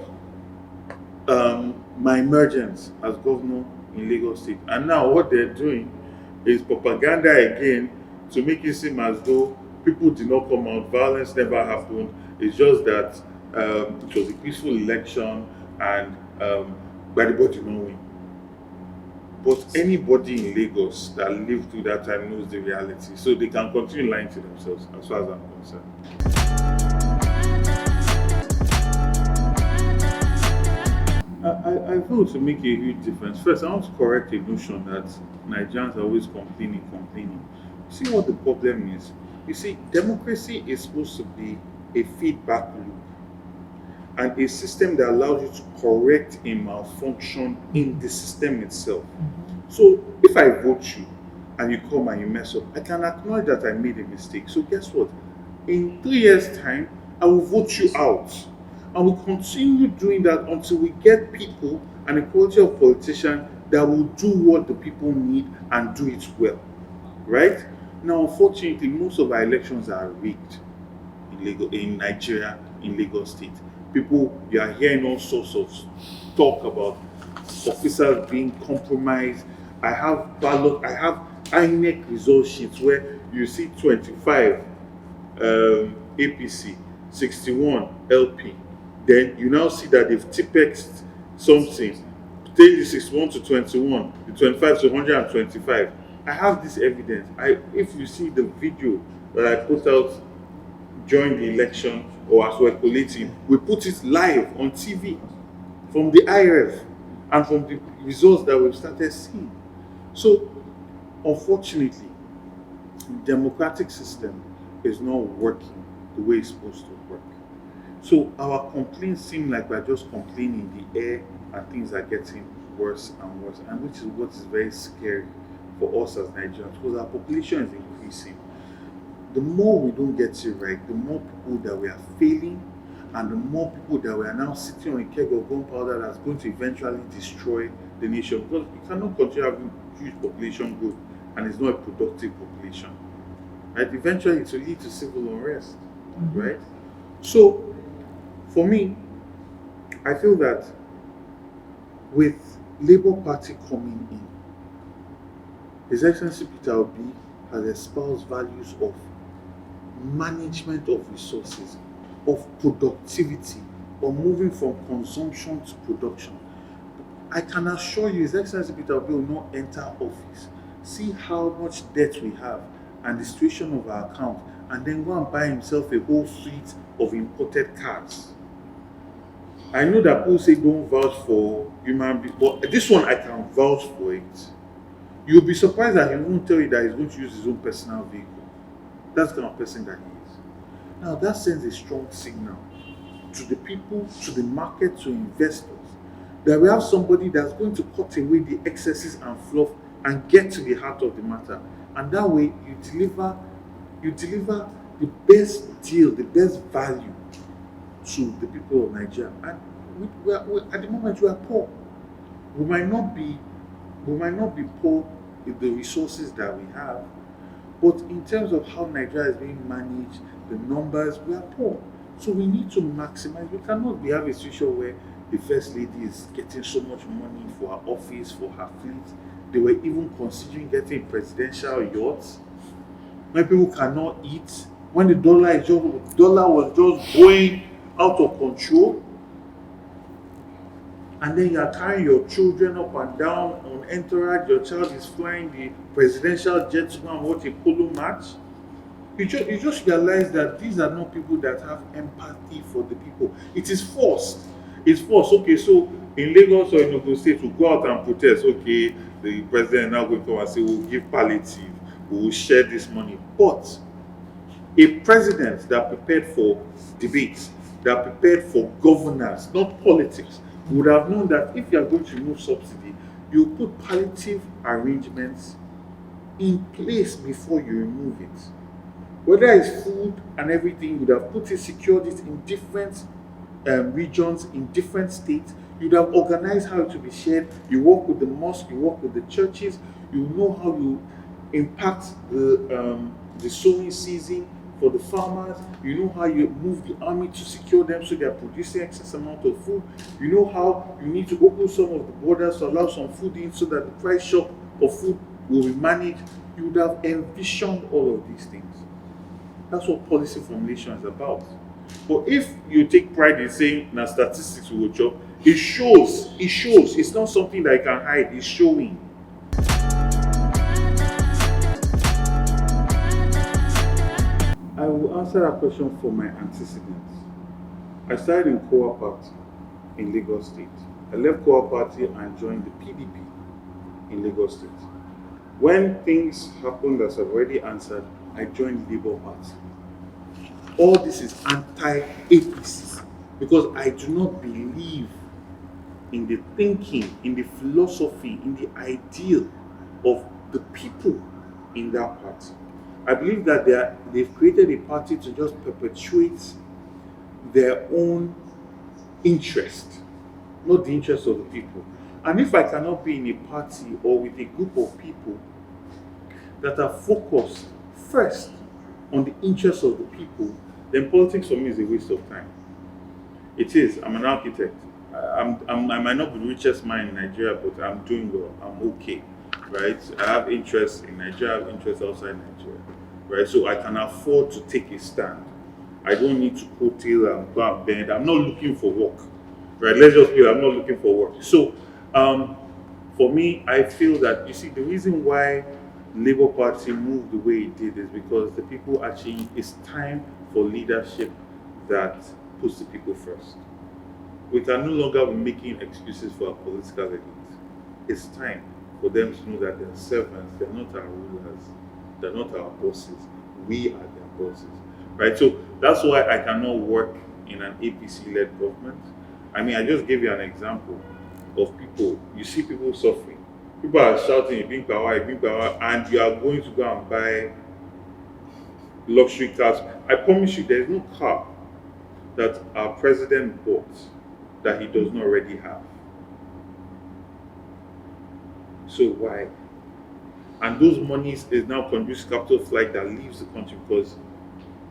my emergence as governor in Lagos State. And now what they're doing is propaganda again to make it seem as though people did not come out, violence never happened. It's just that it was a peaceful election and Gbadebo did not win. But anybody in Lagos that lived through that time knows the reality. So they can continue lying to themselves as far as I'm concerned. I feel to make a huge difference. First, I want to correct a notion that Nigerians are always complaining. See what the problem is? You see, democracy is supposed to be a feedback loop and a system that allows you to correct a malfunction in the system itself. So if I vote you and you come and you mess up, I can acknowledge that I made a mistake. So guess what? In 3 years' time, I will vote you out. And we'll continue doing that until we get people and a quality of politician that will do what the people need and do it well. Right? Now, unfortunately, most of our elections are rigged in Nigeria, in Lagos State. People, you are hearing all sorts of talk about officers being compromised. I have INEC result sheets where you see 25 APC, 61 LP. Then you now see that they've tipexed something, take the 61 to 21, the 25 to 125. I have this evidence. If you see the video that I put out during the election or as we're collating, we put it live on TV from the IRF and from the results that we've started seeing. So, unfortunately, the democratic system is not working the way it's supposed to work. So our complaints seem like we're just complaining in the air and things are getting worse and worse, and which is what is very scary for us as Nigerians, because our population is increasing. The more we don't get it right, the more people that we are failing, and the more people that we are now sitting on a keg of gunpowder that's going to eventually destroy the nation, because we cannot continue having huge population growth and it's not a productive population. Right? Eventually it will lead to civil unrest. Right? So for me, I feel that with Labour Party coming in, His Excellency Peter Obi has espoused values of management of resources, of productivity, of moving from consumption to production. I can assure you, His Excellency Peter Obi will not enter office, see how much debt we have and the situation of our account, and then go and buy himself a whole fleet of imported cars. I know that people say don't vouch for human beings, but this one I can vouch for it. You'll be surprised that he won't tell you that he's going to use his own personal vehicle. That's the kind of person that he is. Now that sends a strong signal to the people, to the market, to investors, that we have somebody that's going to cut away the excesses and fluff and get to the heart of the matter. And that way you deliver the best deal, the best value to the people of Nigeria. And we at the moment we are poor. We might not be poor with the resources that we have, but in terms of how Nigeria is being managed, the numbers, we are poor. So we need to maximize. We cannot have a situation where the First Lady is getting so much money for her office, for her fleet. They were even considering getting presidential yachts. When people cannot eat, when the dollar was just going out of control, and then you are carrying your children up and down on entourage, your child is flying the presidential jet to go and watch a polo match. You just realize that these are not people that have empathy for the people. It is forced. It's forced. Okay, so in Lagos or in Ogun State, we go out and protest. Okay, the president now going to come and say, we'll give palliative, we will share this money. But a president that prepared for debates, that prepared for governance, not politics, would have known that if you are going to remove subsidy, you put palliative arrangements in place before you remove it. Whether it's food and everything, you would have put it, secured it in different regions, in different states, You'd have organized how to be shared. You work with the mosque, you work with the churches, you know how you impact the sowing season for the farmers. You know how you move the army to secure them so they are producing excess amount of food. You know how you need to open some of the borders to allow some food in so that the price shock of food will be managed. You would have envisioned all of these things. That's what policy formulation is about. But if you take pride in saying na statistics will chop, it shows. It's not something that you can hide, it's showing. I will answer that question for my antecedents. I started in Coa Party in Lagos State. I left Coa Party and joined the PDP in Lagos State. When things happened, as I've already answered, I joined Labour Party. All this is anti-APC because I do not believe in the thinking, in the philosophy, in the ideal of the people in that party. I believe that they've created a party to just perpetuate their own interest, not the interest of the people. And if I cannot be in a party or with a group of people that are focused first on the interests of the people, then politics for me is a waste of time. It is. I'm an architect. I might not be the richest man in Nigeria, but I'm doing well. I'm okay, right? I have interests in Nigeria. I have interests outside Nigeria, right? So I can afford to take a stand. I don't need to coattail and go and bend. I'm not looking for work, right? Let's just be. I'm not looking for work. So, for me, I feel that, you see, the reason why Labour Party moved the way it did is because the people actually, it's time for leadership that puts the people first. We can no longer be making excuses for our political elite. It's time for them to know that they're servants, they're not our rulers, they're not our bosses. We are their bosses, right? So that's why I cannot work in an APC-led government. I mean, I just gave you an example of people. You see people suffering. People are shouting, "Ibin power, Ibin power," and you are going to go and buy luxury cars. I promise you, there is no car that our president bought that he does not already have. So why? And those monies is now produced capital flight that leaves the country because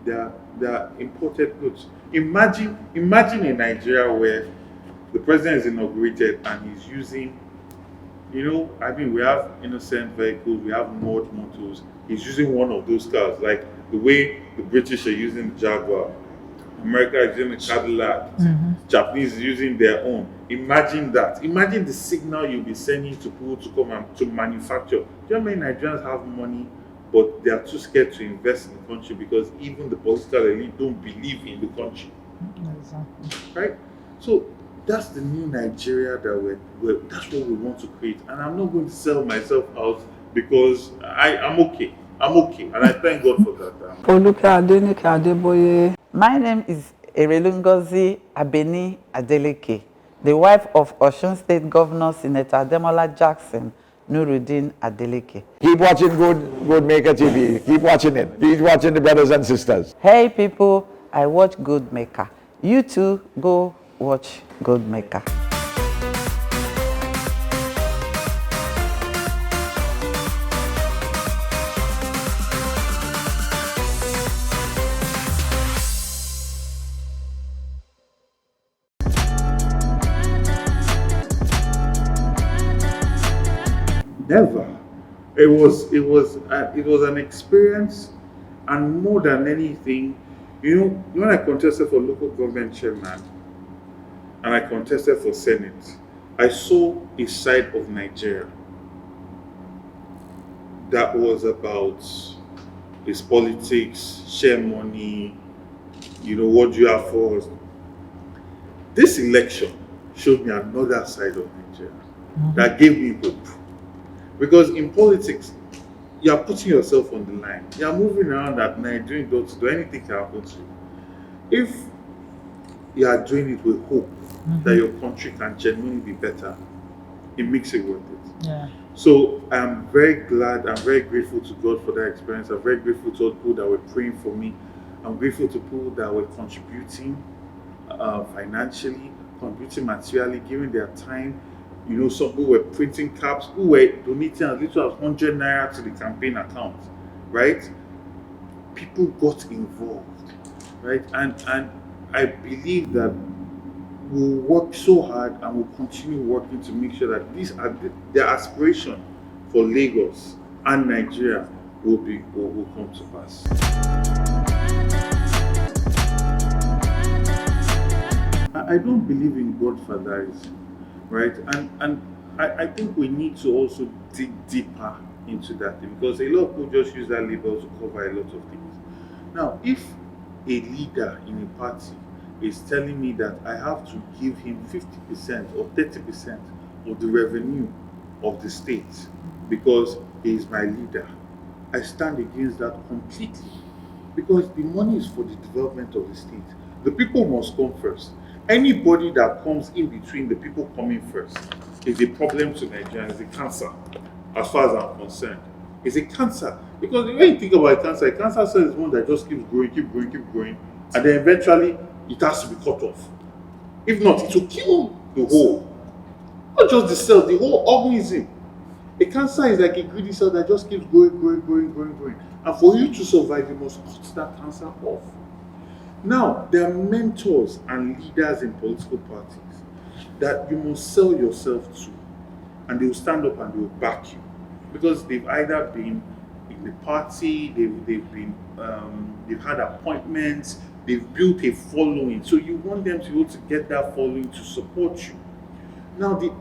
they are imported goods. Imagine a Nigeria where the president is inaugurated and he's using, I mean, we have innocent vehicles, we have Nord motors. He's using one of those cars, like the way the British are using the Jaguar, America is using the Cadillac, Japanese is using their own. Imagine that. Imagine the signal you'll be sending to people to come and to manufacture. Do you know how many Nigerians have money, but they are too scared to invest in the country because even the political elite don't believe in the country? Exactly. Right? So that's the new Nigeria that that's what we want to create. And I'm not going to sell myself out because I'm okay. I'm okay. And I thank God for that. My name is Erelungozi Abeni Adeleke, the wife of Osun State Governor Senator Ademola Jackson Nuruddin Adeleke. Keep watching GOLDMAKER TV. Keep watching it. Keep watching the brothers and sisters. Hey people, I watch GOLDMAKER. You too, go watch GOLDMAKER. Never. It was an experience, and more than anything, when I contested for local government chairman and I contested for Senate, I saw a side of Nigeria that was about its politics, share money, what do you have for us? This election showed me another side of Nigeria that gave me hope. Because in politics, you are putting yourself on the line. You are moving around at night, doing door to door. Anything can happen to you. If you are doing it with hope that your country can genuinely be better, it makes it worth it. Yeah. So I'm very glad, I'm very grateful to God for that experience. I'm very grateful to all people that were praying for me. I'm grateful to people that were contributing financially, contributing materially, giving their time. You know, some who were printing caps, who were donating as little as 100 naira to the campaign account, right? People got involved, right? And I believe that we'll work so hard and we'll continue working to make sure that these are the aspiration for Lagos and Nigeria will come to pass. I don't believe in Godfatherism, right? And I think we need to also dig deeper into that thing, because a lot of people just use that label to cover a lot of things. Now, if a leader in a party is telling me that I have to give him 50% or 30% of the revenue of the state because he is my leader, I stand against that completely, because the money is for the development of the state. The people must come first. Anybody that comes in between the people coming first is a problem to Nigeria, is a cancer, as far as I'm concerned. It's a cancer. Because when you think about cancer, a cancer cell is one that just keeps growing, keep growing, and then eventually it has to be cut off. If not, it will kill the whole. Not just the cell, the whole organism. A cancer is like a greedy cell that just keeps growing. And for you to survive, you must cut that cancer off. Now, there are mentors and leaders in political parties that you must sell yourself to, and they will stand up and they will back you, because they've either been in the party, they've had appointments, they've built a following. So you want them to be able to get that following to support you. Now, the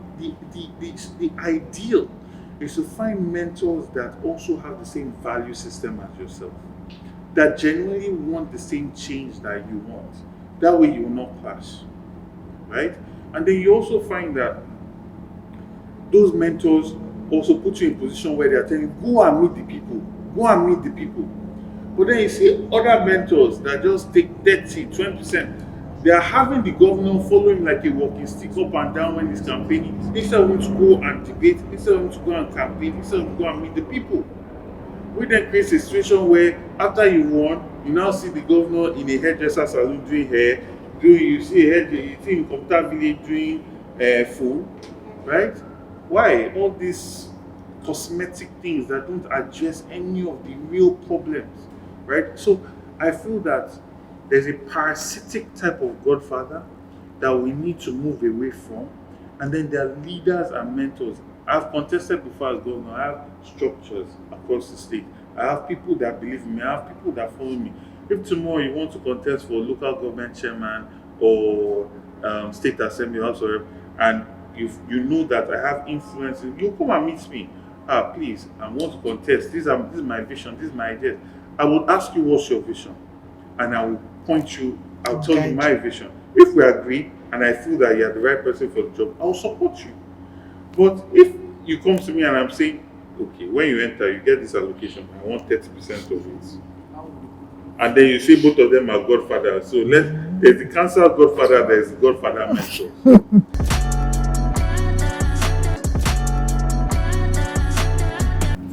ideal is to find mentors that also have the same value system as yourself, that genuinely want the same change that you want. That way you will not clash, right? And then you also find that those mentors also put you in a position where they are telling you, go and meet the people. But then you see other mentors that just take 30, 20%. They are having the governor following like a walking stick up and down when he's campaigning, instead of him to go and debate, instead of him to go and campaign, instead of him to go and meet the people. We then create a situation where after you won, you now see the governor in a hairdresser salon doing hair, you see you see in Computer Village doing food, right? Why? All these cosmetic things that don't address any of the real problems, right? So I feel that there's a parasitic type of godfather that we need to move away from, and then there are leaders and mentors. I've contested before as governor. I have structures across the state. I have people that believe in me. I have people that follow me. If tomorrow you want to contest for local government chairman or state assembly house or rep, and if you know that I have influence, you come and meet me. Please, I want to contest. This is my vision. This is my idea. I will ask you what's your vision, and I will point you. I'll tell you my vision. If we agree, and I feel that you're the right person for the job, I'll support you. But if you come to me and I'm saying, okay, when you enter, you get this allocation, I want 30% of it. And then you say both of them are godfathers. So there's the cancer godfather, there's the godfather mentor.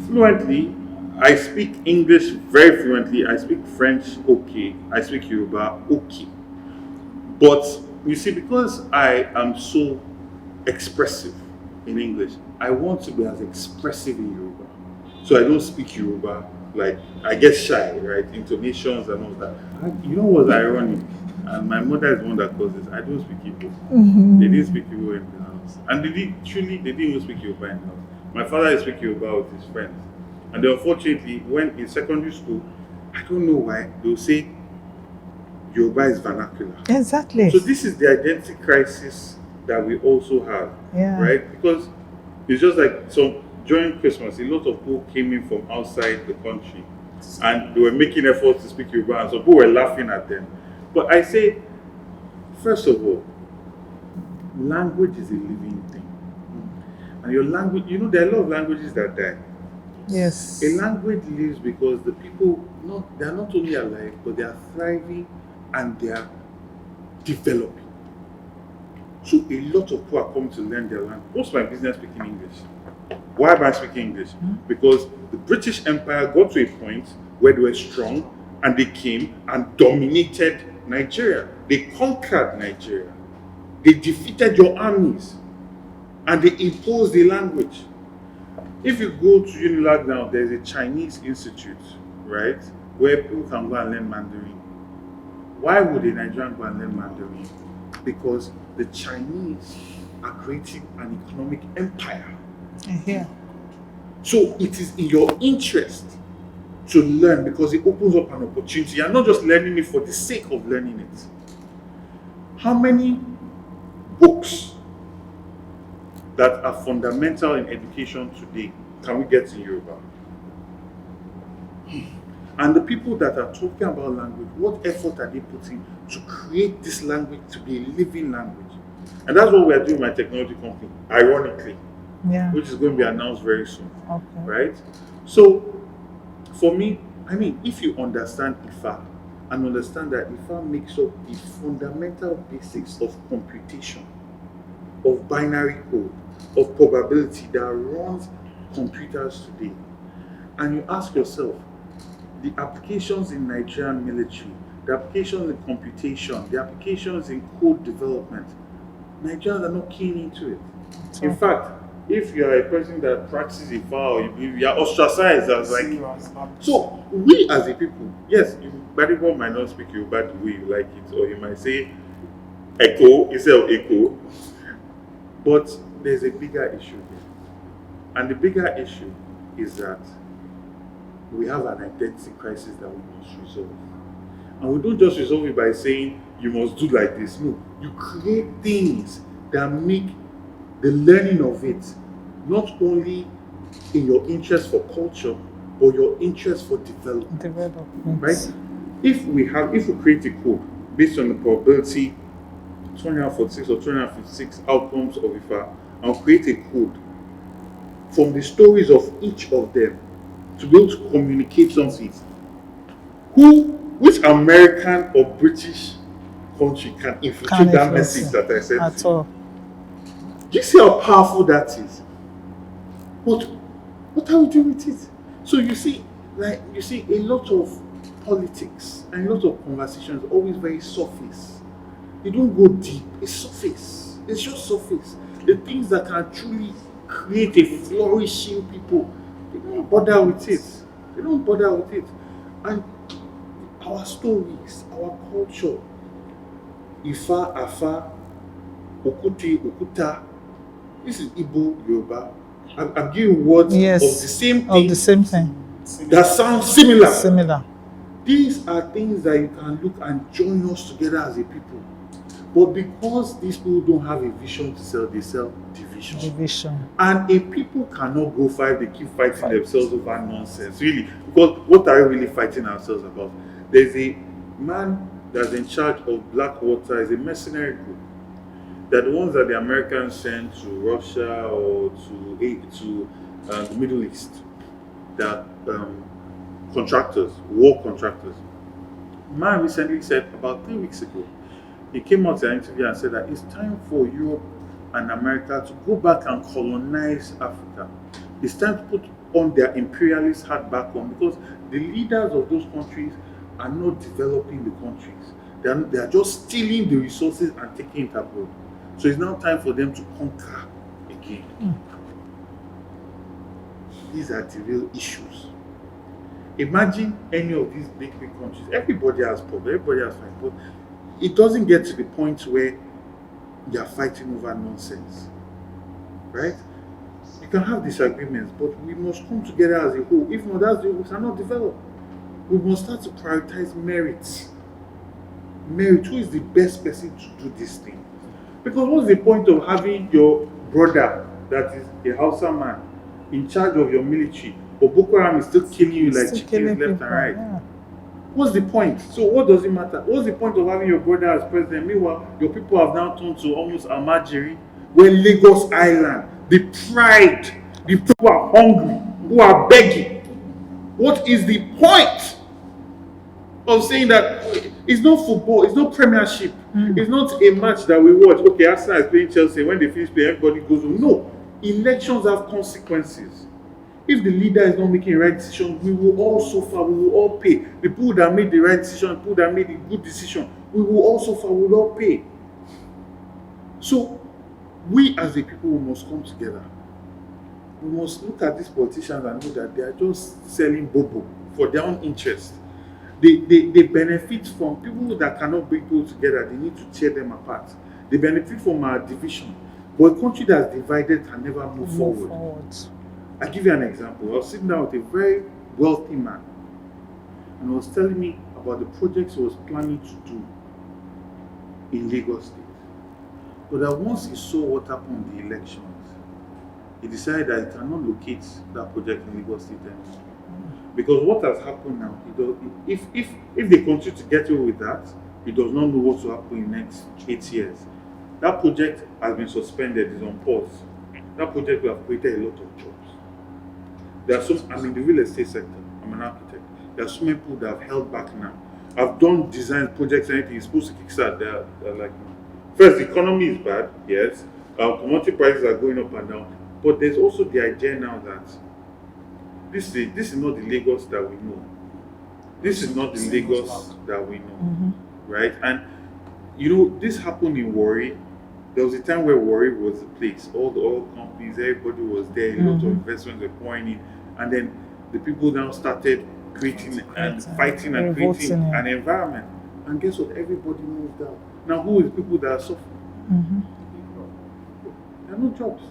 Fluently, I speak English very fluently. I speak French, okay. I speak Yoruba, okay. But you see, because I am so expressive in English, I want to be as expressive in Yoruba. So I don't speak Yoruba, like I get shy, right? Intonations and all that. You know what's ironic? And my mother is the one that caused this. I don't speak Igbo. Mm-hmm. They didn't speak Igbo in the house. And they didn't even speak Yoruba in the house. My father is speaking Yoruba with his friends. And then unfortunately, when in secondary school, I don't know why, they'll say Yoruba is vernacular. Exactly. So this is the identity crisis that we also have, right? Because it's just like, so during Christmas, a lot of people came in from outside the country and they were making efforts to speak Yoruba, and so people were laughing at them. But I say, first of all, language is a living thing. And your language, you know, there are a lot of languages that die. Yes. A language lives because the people, they're not only alive, but they are thriving and they are developing. So a lot of people are coming to learn their language. Most of my business speaking English. Why am I speaking English? Because the British Empire got to a point where they were strong and they came and dominated Nigeria. They conquered Nigeria. They defeated your armies. And they imposed the language. If you go to Unilag now, there's a Chinese institute, right? Where people can go and learn Mandarin. Why would a Nigerian go and learn Mandarin? Because the Chinese are creating an economic empire. Yeah. So it is in your interest to learn because it opens up an opportunity. You're not just learning it for the sake of learning it. How many books that are fundamental in education today can we get in Yoruba? And the people that are talking about language, what effort are they putting to create this language to be a living language? And that's what we are doing with my technology company, ironically, Yeah. which is going to be announced very soon, Okay. right? So, for me, I mean, if you understand IFA and understand that IFA makes up the fundamental basics of computation, of binary code, of probability that runs computers today, and you ask yourself, the applications in Nigerian military, the applications in computation, the applications in code development, Nigerians are not keen into it. In fact, if you are a person that practices IFA or you are ostracized as like. So we as a people, yes, Gbadebo might not speak Yoruba the way you like it, or you might say echo instead of echo, but there's a bigger issue here. And the bigger issue is that we have an identity crisis that we must resolve. And we don't just resolve it by saying you must do like this. No, you create things that make the learning of it not only in your interest for culture, but your interest for development. Right? If we create a code based on the probability 246 or 256 outcomes of IFA, and create a code from the stories of each of them to be able to communicate something, which American or British country can infiltrate that message that I said at to you? all. Do you see how powerful that is? But what are we doing with it? So you see a lot of politics and a lot of conversations always very surface. You don't go deep. It's surface. It's just surface. The things that can truly create a flourishing people, they don't bother with it. They don't bother with it. And our stories, our culture, Ifa, Afa, Okuti, Okuta, this is Igbo, Yoruba. I'm giving words of the same thing. That sound similar. These are things that you can look and join us together as a people. But because these people don't have a vision to sell, they sell division. And a people cannot go fight, they keep fighting themselves over nonsense, really. Because what are we really fighting ourselves about? There's a man that's in charge of Blackwater, is a mercenary group. They're the ones that the Americans send to Russia or to the Middle East. That contractors, war contractors. Man recently said, about 3 weeks ago, he came out in an interview and said that it's time for Europe and America to go back and colonize Africa. It's time to put on their imperialist hat back on, because the leaders of those countries are not developing the countries. They are just stealing the resources and taking it abroad. So it's now time for them to conquer again. These are the real issues. Imagine any of these big countries. Everybody has problems, everybody has fight, but it doesn't get to the point where they are fighting over nonsense. Right? You can have disagreements, but we must come together as a whole. If not, that's the whole, we cannot develop. We must start to prioritize merit. Merit, who is the best person to do this thing? Because what's the point of having your brother that is a Hausa man in charge of your military, but Boko Haram is still killing you like chickens left and right? Yeah. What's the point? So what does it matter? What's the point of having your brother as president? Meanwhile, your people have now turned to almost Almajiri, where Lagos Island, the pride, the people are hungry, who are begging. What is the point of saying that it's not football, it's not premiership, it's not a match that we watch? Okay, Arsenal is playing Chelsea, when they finish playing, everybody goes home. No, elections have consequences. If the leader is not making the right decision, we will all suffer, we will all pay. The people that made the right decision, the people that made the good decision, we will all suffer, we will all pay. So, we as the people, we must come together. We must look at these politicians and know that they are just selling bobo for their own interest. They benefit from people that cannot bring people together. They need to tear them apart. They benefit from our division. But a country that's divided can never move forward. I'll give you an example. I was sitting down with a very wealthy man, and he was telling me about the projects he was planning to do in Lagos State. But that once he saw what happened in the elections, he decided that he cannot locate that project in Lagos State anymore. Because what has happened now, if they continue to get away with that, he does not know what will happen in the next 8 years. That project has been suspended, is on pause. That project will have created a lot of jobs. There are I'm in the real estate sector, I'm an architect. There are so many people that have held back now. I've done design projects, anything is supposed to kickstart. They're like, first, the economy is bad, yes. Commodity prices are going up and down. But there's also the idea now that this is not the Lagos that we know. This is not the Lagos that we know, right? And this happened in Warri. There was a time where Warri was the place. All the oil companies, everybody was there. A lot of investments were pouring in, and then the people now started creating and fighting and creating an environment. And guess what? Everybody moved out. Now, who is people that are suffering? There are no jobs.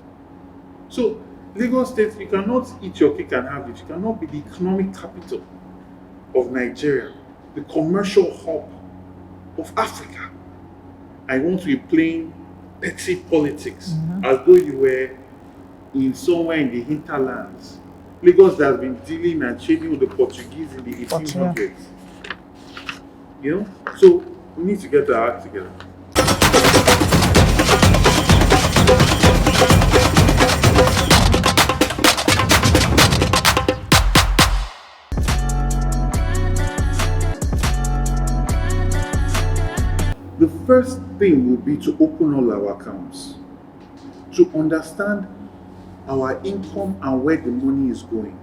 So, Lagos State, you cannot eat your cake and have it. You cannot be the economic capital of Nigeria, the commercial hub of Africa. I want to be playing petty politics as though you were in somewhere in the hinterlands. Lagos that has been dealing and trading with the Portuguese in the 1800s. So we need to get our act together. The first thing will be to open all our accounts, to understand our income and where the money is going,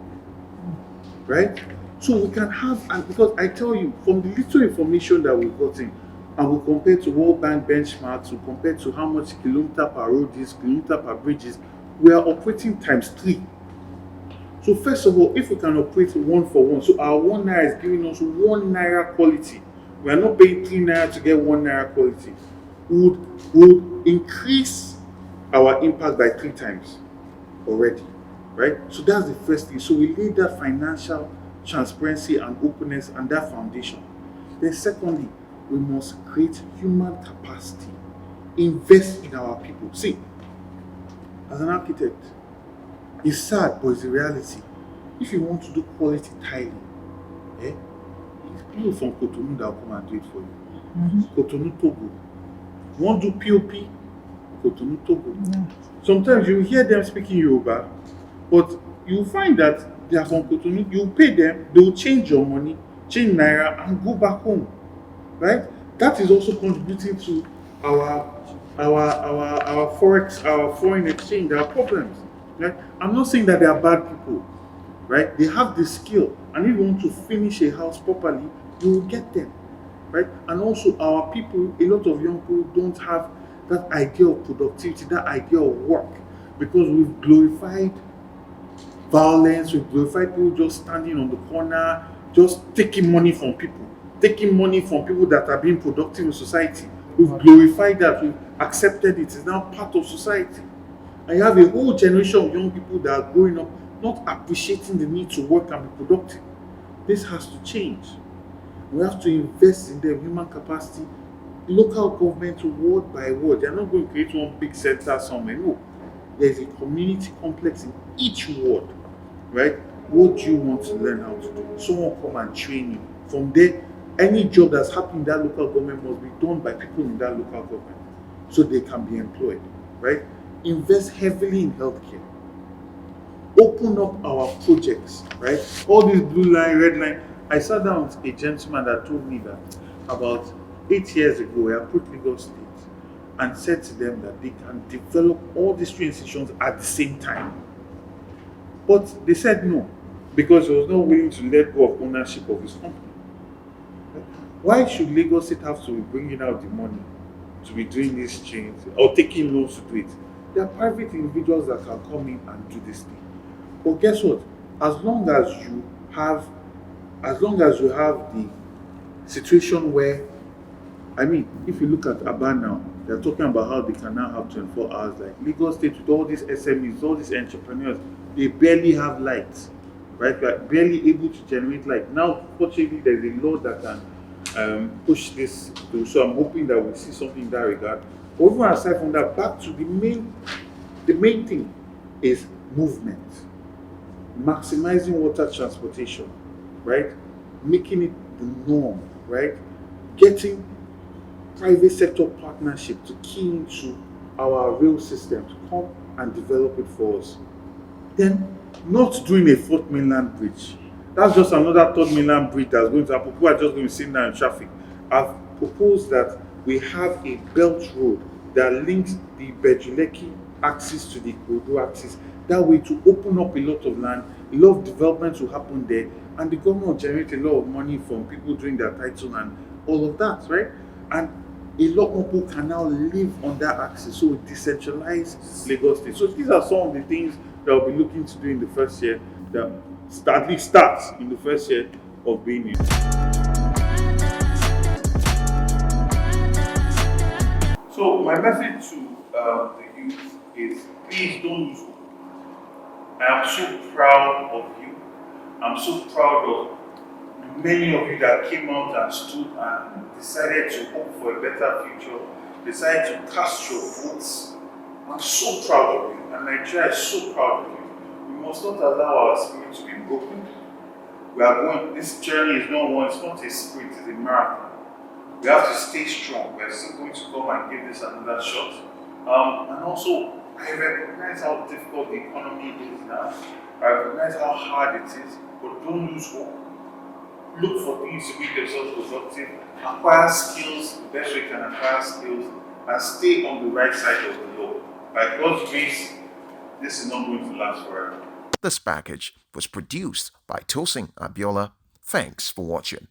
right? So we can have, and because I tell you, from the little information that we've gotten, and we compare to World Bank benchmarks, we compare to how much kilometer per road is, kilometer per bridge is, we are operating times 3. So first of all, if we can operate 1 for 1, so our 1 naira is giving us 1 naira quality. We are not paying 3 naira to get 1 naira quality. Would increase our impact by 3 times already, right? So that's the first thing. So we need that financial transparency and openness and that foundation. Then secondly, we must create human capacity, invest in our people. See, as an architect, it's sad, but it's a reality. If you want to do quality tiling, it's people from Cotonou that will come and do it for you. Cotonou, Togo. You want to do POP? Cotonou, Togo. Sometimes you hear them speaking Yoruba, but you find that they are from Cotonou. You pay them, they will change your money, change naira, and go back home. Right? That is also contributing to our forex, our foreign exchange, our problems. Right? I'm not saying that they are bad people, right? They have the skill, and if you want to finish a house properly, you will get them, right? And also our people, a lot of young people don't have that idea of productivity, that idea of work, because we've glorified violence, we've glorified people just standing on the corner, just taking money from people that are being productive in society. We've glorified that, we've accepted it, it's now part of society. And you have a whole generation of young people that are growing up not appreciating the need to work and be productive. This has to change. We have to invest in their human capacity. Local government, ward by ward, they're not going to create one big center somewhere. No, there's a community complex in each ward, right? What do you want to learn how to do? Someone come and train you. From there, any job that's happening in that local government must be done by people in that local government so they can be employed, right? Invest heavily in healthcare. Open up our projects, right? All these blue line, red line. I sat down with a gentleman that told me that about 8 years ago, I approached Lagos State and said to them that they can develop all these 3 institutions at the same time. But they said no, because he was not willing to let go of ownership of his company. Why should Lagos State have to be bringing out the money to be doing these chains or taking loans to do it? There are private individuals that can come in and do this thing. But guess what? As long as you have, as long as you have the situation where, I mean, if you look at Aba now, they're talking about how they can now have 24 hours. Like Lagos State with all these SMEs, all these entrepreneurs, they barely have lights, right? They're barely able to generate light. Now, fortunately, there's a law that can push this through. So I'm hoping that we'll see something in that regard. But even aside from that, back to the main thing is movement, maximizing water transportation, right? Making it the norm, right? Getting private sector partnership to key into our rail system to come and develop it for us. Then not doing a fourth mainland bridge. That's just another third mainland bridge that's going to happen. People are just going to sit down in traffic. I've proposed that we have a belt road that links the Bejuleki axis to the Kodo axis. That way to open up a lot of land, a lot of development will happen there, and the government will generate a lot of money from people doing their title and all of that, right? And a lot more people can now live on that axis, so we decentralize Lagos State. So these are some of the things that we'll be looking to do in the first year, that at least starts in the first year of being here. So my message to the youth is, please don't lose hope. I am so proud of you. I'm so proud of many of you that came out and stood and decided to hope for a better future, decided to cast your votes. I'm so proud of you, and Nigeria is so proud of you. We must not allow our spirit to be broken. We are going, this journey is not one, it's not a sprint, it's a marathon. We have to stay strong. We're still going to come and give this another shot. And also, I recognize how difficult the economy is now. I recognize how hard it is, but don't lose hope. Look for things to make yourself productive. Acquire skills, the best way you can acquire skills, and stay on the right side of the law. By God's grace, this is not going to last forever. This package was produced by Tosin Abiola. Thanks for watching.